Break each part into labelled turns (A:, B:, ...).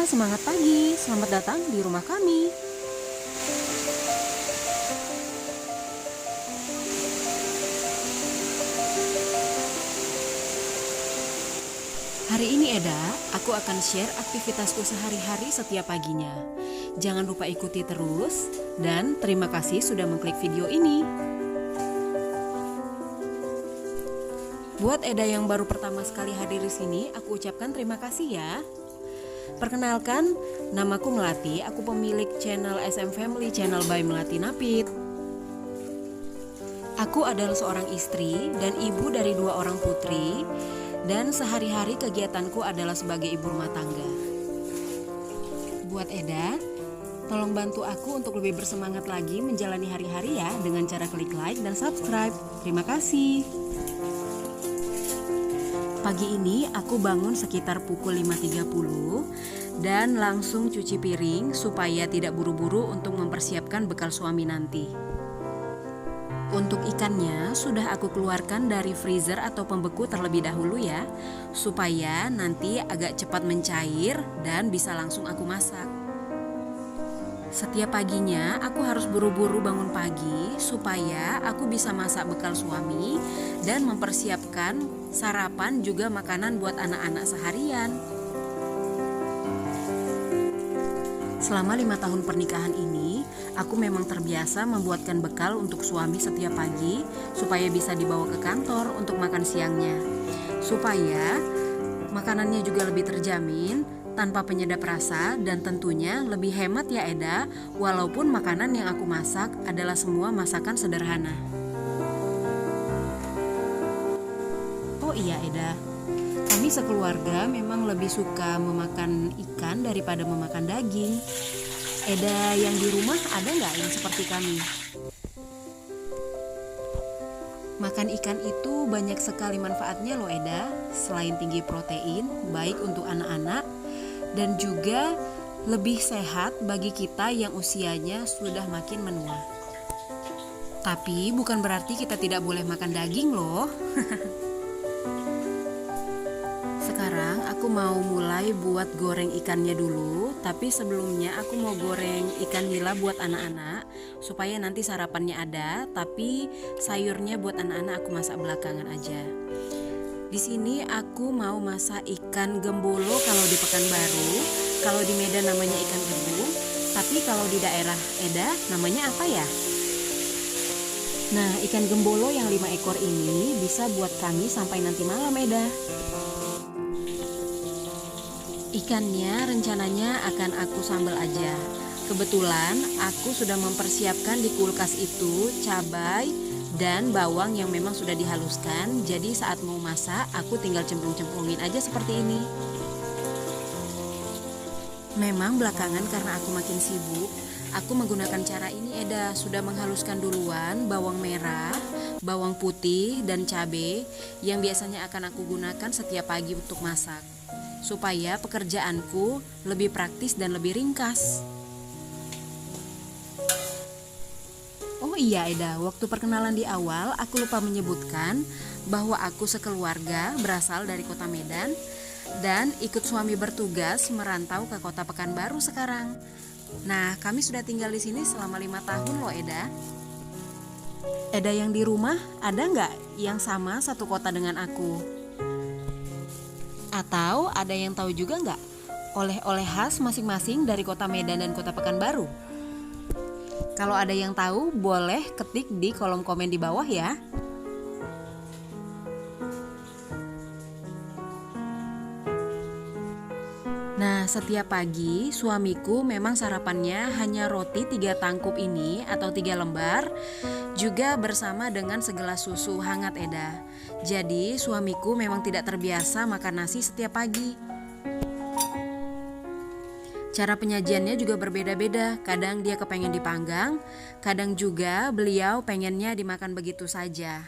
A: semangat pagi. Selamat datang di rumah kami. Hari ini Eda, aku akan share aktivitasku sehari-hari setiap paginya. Jangan lupa ikuti terus, dan terima kasih sudah mengklik video ini. Buat Eda yang baru pertama sekali hadir di sini, aku ucapkan terima kasih ya. Perkenalkan, namaku Melati, aku pemilik channel SM Family Channel by Melati Napit. Aku adalah seorang istri dan ibu dari 2 orang putri, dan sehari-hari kegiatanku adalah sebagai ibu rumah tangga. Buat Eda, tolong bantu aku untuk lebih bersemangat lagi menjalani hari-hari ya, dengan cara klik like dan subscribe. Terima kasih. Pagi ini aku bangun sekitar pukul 5.30 dan langsung cuci piring supaya tidak buru-buru untuk mempersiapkan bekal suami nanti. Untuk ikannya sudah aku keluarkan dari freezer atau pembeku terlebih dahulu ya, supaya nanti agak cepat mencair dan bisa langsung aku masak. Setiap paginya aku harus buru-buru bangun pagi supaya aku bisa masak bekal suami dan mempersiapkan sarapan juga makanan buat anak-anak seharian. Selama 5 tahun pernikahan ini, aku memang terbiasa membuatkan bekal untuk suami setiap pagi supaya bisa dibawa ke kantor untuk makan siangnya. Supaya makanannya juga lebih terjamin, tanpa penyedap rasa, dan tentunya lebih hemat ya Eda, walaupun makanan yang aku masak adalah semua masakan sederhana. Oh iya Eda, kami sekeluarga memang lebih suka memakan ikan daripada memakan daging. Eda yang di rumah ada nggak yang seperti kami? Makan ikan itu banyak sekali manfaatnya loh Eda. Selain tinggi protein, baik untuk anak-anak, dan juga lebih sehat bagi kita yang usianya sudah makin menua. Tapi bukan berarti kita tidak boleh makan daging loh. Sekarang aku mau mulai buat goreng ikannya dulu, tapi sebelumnya aku mau goreng ikan nila buat anak-anak supaya nanti sarapannya ada, tapi sayurnya buat anak-anak aku masak belakangan aja. Di sini aku mau masak ikan gembolo kalau di Pekanbaru, kalau di Medan namanya ikan gebung, tapi kalau di daerah Eda namanya apa ya? Nah, ikan gembolo yang 5 ekor ini bisa buat kami sampai nanti malam Eda. Ikannya rencananya akan aku sambal aja. Kebetulan aku sudah mempersiapkan di kulkas itu cabai dan bawang yang memang sudah dihaluskan. Jadi saat mau masak aku tinggal cemplung-cemplungin aja seperti ini. Memang belakangan karena aku makin sibuk, aku menggunakan cara ini Eda. Sudah menghaluskan duluan bawang merah, bawang putih, dan cabai yang biasanya akan aku gunakan setiap pagi untuk masak, supaya pekerjaanku lebih praktis dan lebih ringkas. Oh iya Eda, waktu perkenalan di awal aku lupa menyebutkan bahwa aku sekeluarga berasal dari kota Medan dan ikut suami bertugas merantau ke kota Pekanbaru sekarang. Nah, kami sudah tinggal di sini selama 5 tahun loh Eda. Eda yang di rumah ada nggak yang sama satu kota dengan aku? Atau ada yang tahu juga nggak oleh-oleh khas masing-masing dari kota Medan dan kota Pekanbaru? Kalau ada yang tahu, boleh ketik di kolom komen di bawah ya. Nah, setiap pagi suamiku memang sarapannya hanya roti 3 tangkup ini atau 3 lembar, juga bersama dengan segelas susu hangat Eda. Jadi suamiku memang tidak terbiasa makan nasi setiap pagi. Cara penyajiannya juga berbeda-beda. Kadang dia kepengen dipanggang, kadang juga beliau pengennya dimakan begitu saja.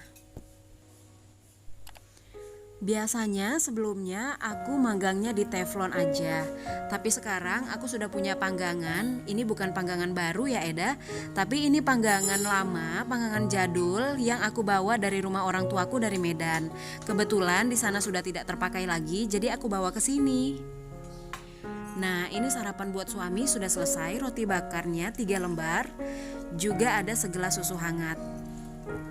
A: Biasanya sebelumnya aku manggangnya di teflon aja, tapi sekarang aku sudah punya panggangan. Ini bukan panggangan baru ya Eda, tapi ini panggangan lama, panggangan jadul yang aku bawa dari rumah orang tuaku dari Medan. Kebetulan di sana sudah tidak terpakai lagi, jadi aku bawa ke sini. Nah, ini sarapan buat suami sudah selesai. Roti bakarnya 3 lembar. Juga ada segelas susu hangat.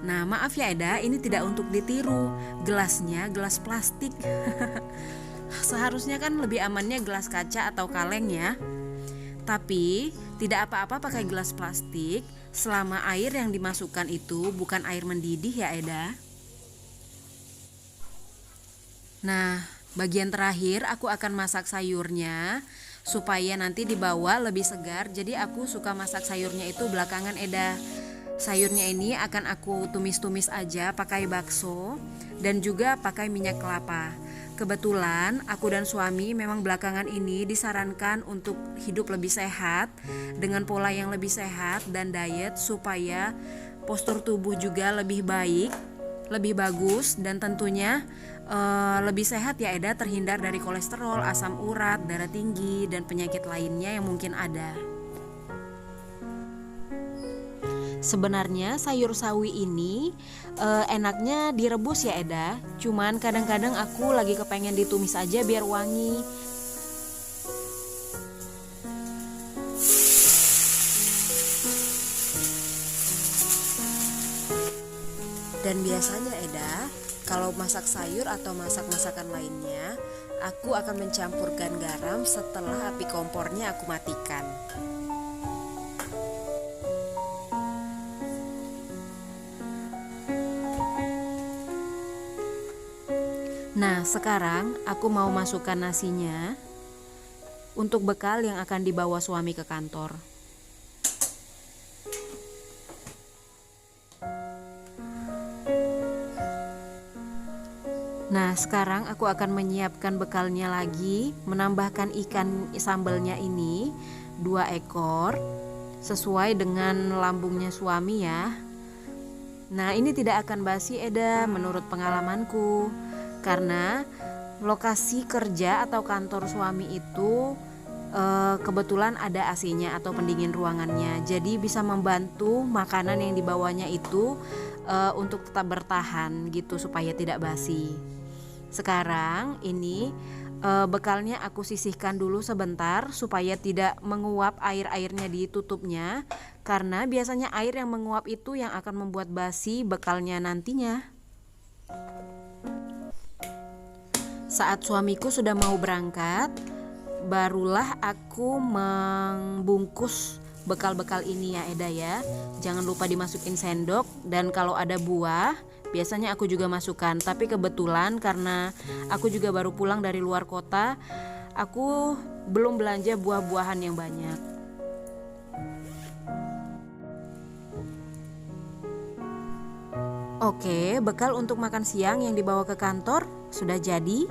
A: Nah, maaf ya Eda, ini tidak untuk ditiru. Gelasnya gelas plastik. Seharusnya kan lebih amannya gelas kaca atau kaleng ya. Tapi tidak apa-apa pakai gelas plastik selama air yang dimasukkan itu bukan air mendidih ya Eda. Nah, bagian terakhir aku akan masak sayurnya supaya nanti dibawa lebih segar. Jadi aku suka masak sayurnya itu belakangan Eda. Sayurnya ini akan aku tumis-tumis aja pakai bakso dan juga pakai minyak kelapa. Kebetulan aku dan suami memang belakangan ini disarankan untuk hidup lebih sehat dengan pola yang lebih sehat dan diet supaya postur tubuh juga lebih baik, lebih bagus dan tentunya lebih sehat ya Eda, terhindar dari kolesterol, asam urat, darah tinggi dan penyakit lainnya yang mungkin ada. Sebenarnya sayur sawi ini enaknya direbus ya Eda. Cuman kadang-kadang aku lagi kepengen ditumis aja biar wangi. Dan biasanya Eda, kalau masak sayur atau masak masakan lainnya, aku akan mencampurkan garam setelah api kompornya aku matikan. Nah, sekarang aku mau masukkan nasinya untuk bekal yang akan dibawa suami ke kantor. Nah, sekarang aku akan menyiapkan bekalnya lagi, menambahkan ikan sambalnya ini 2 ekor sesuai dengan lambungnya suami ya. Nah, ini tidak akan basi Eda menurut pengalamanku. Karena lokasi kerja atau kantor suami itu kebetulan ada AC-nya atau pendingin ruangannya. Jadi bisa membantu makanan yang dibawanya itu untuk tetap bertahan gitu supaya tidak basi. Sekarang ini bekalnya aku sisihkan dulu sebentar supaya tidak menguap air-airnya di tutupnya. Karena biasanya air yang menguap itu yang akan membuat basi bekalnya nantinya. Saat suamiku sudah mau berangkat, barulah aku membungkus bekal-bekal ini ya Eda ya. Jangan lupa dimasukin sendok dan kalau ada buah, biasanya aku juga masukkan. Tapi kebetulan karena aku juga baru pulang dari luar kota, aku belum belanja buah-buahan yang banyak. Oke, bekal untuk makan siang yang dibawa ke kantor sudah jadi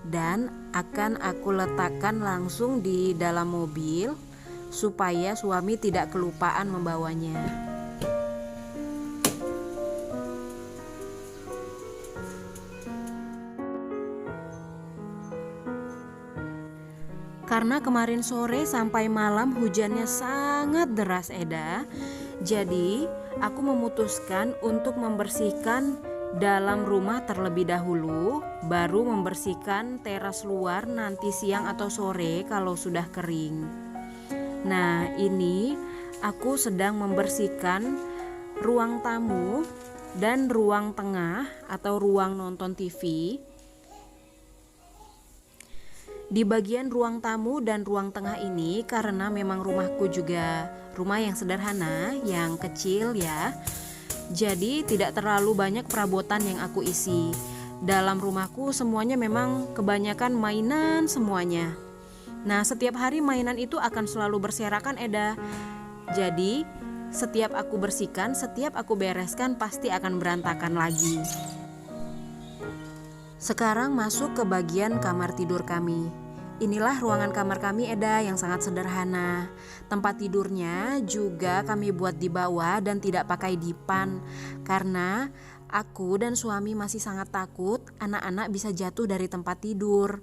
A: dan akan aku letakkan langsung di dalam mobil supaya suami tidak kelupaan membawanya. Karena kemarin sore sampai malam hujannya sangat deras Eda, jadi aku memutuskan untuk membersihkan dalam rumah terlebih dahulu, baru membersihkan teras luar nanti siang atau sore kalau sudah kering. Nah, ini aku sedang membersihkan ruang tamu dan ruang tengah atau ruang nonton TV. Di bagian ruang tamu dan ruang tengah ini karena memang rumahku juga rumah yang sederhana, yang kecil ya. Jadi tidak terlalu banyak perabotan yang aku isi. Dalam rumahku semuanya memang kebanyakan mainan semuanya. Nah, setiap hari mainan itu akan selalu berserakan Eda. Jadi setiap aku bersihkan, setiap aku bereskan pasti akan berantakan lagi. Sekarang masuk ke bagian kamar tidur kami. Inilah ruangan kamar kami Eda yang sangat sederhana. Tempat tidurnya juga kami buat di bawah dan tidak pakai dipan. Karena aku dan suami masih sangat takut anak-anak bisa jatuh dari tempat tidur.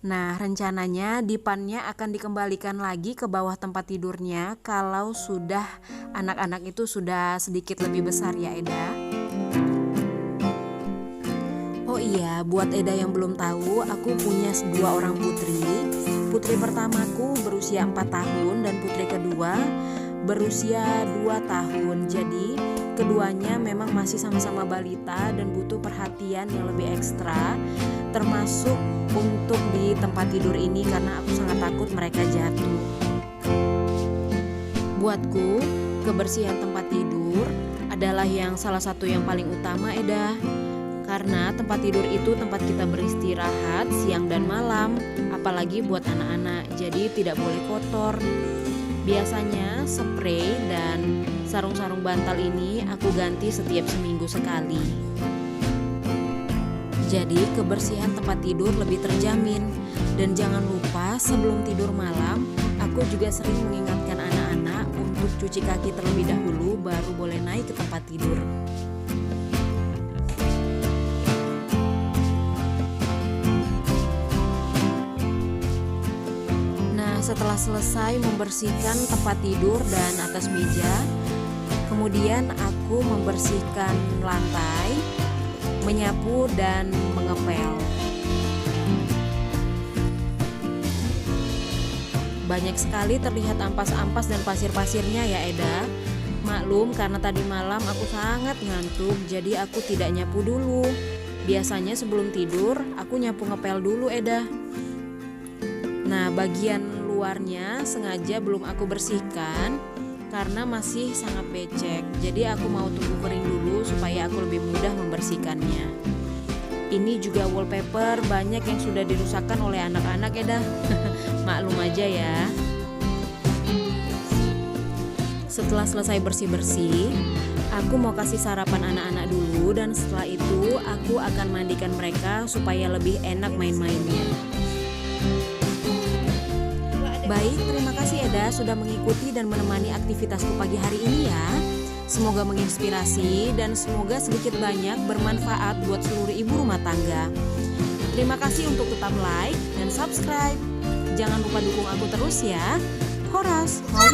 A: Nah, rencananya dipannya akan dikembalikan lagi ke bawah tempat tidurnya kalau sudah anak-anak itu sudah sedikit lebih besar ya Eda. Oh iya, buat Eda yang belum tahu, aku punya dua orang putri. Putri pertamaku berusia 4 tahun dan putri kedua berusia 2 tahun. Jadi keduanya memang masih sama-sama balita dan butuh perhatian yang lebih ekstra, termasuk untuk di tempat tidur ini karena aku sangat takut mereka jatuh. Buatku, kebersihan tempat tidur adalah yang salah satu yang paling utama, Eda. Karena tempat tidur itu tempat kita beristirahat siang dan malam, apalagi buat anak-anak, jadi tidak boleh kotor. Biasanya spray dan sarung-sarung bantal ini aku ganti setiap seminggu sekali. Jadi kebersihan tempat tidur lebih terjamin. Dan jangan lupa sebelum tidur malam, aku juga sering mengingatkan anak-anak untuk cuci kaki terlebih dahulu baru boleh naik ke tempat tidur. Setelah selesai membersihkan tempat tidur dan atas meja, kemudian aku membersihkan lantai, menyapu dan mengepel. Banyak sekali terlihat ampas-ampas dan pasir-pasirnya ya Eda. Maklum karena tadi malam aku sangat ngantuk, jadi aku tidak nyapu dulu. Biasanya sebelum tidur aku nyapu ngepel dulu Eda. Nah, bagian luarnya sengaja belum aku bersihkan karena masih sangat becek. Jadi aku mau tunggu kering dulu supaya aku lebih mudah membersihkannya. Ini juga wallpaper banyak yang sudah dirusakkan oleh anak-anak Eda. Maklum aja ya. Setelah selesai bersih-bersih, aku mau kasih sarapan anak-anak dulu dan setelah itu aku akan mandikan mereka supaya lebih enak main-mainnya. Baik, terima kasih Eda sudah mengikuti dan menemani aktivitasku pagi hari ini ya. Semoga menginspirasi dan semoga sedikit banyak bermanfaat buat seluruh ibu rumah tangga. Terima kasih untuk tetap like dan subscribe. Jangan lupa dukung aku terus ya. Horas, mau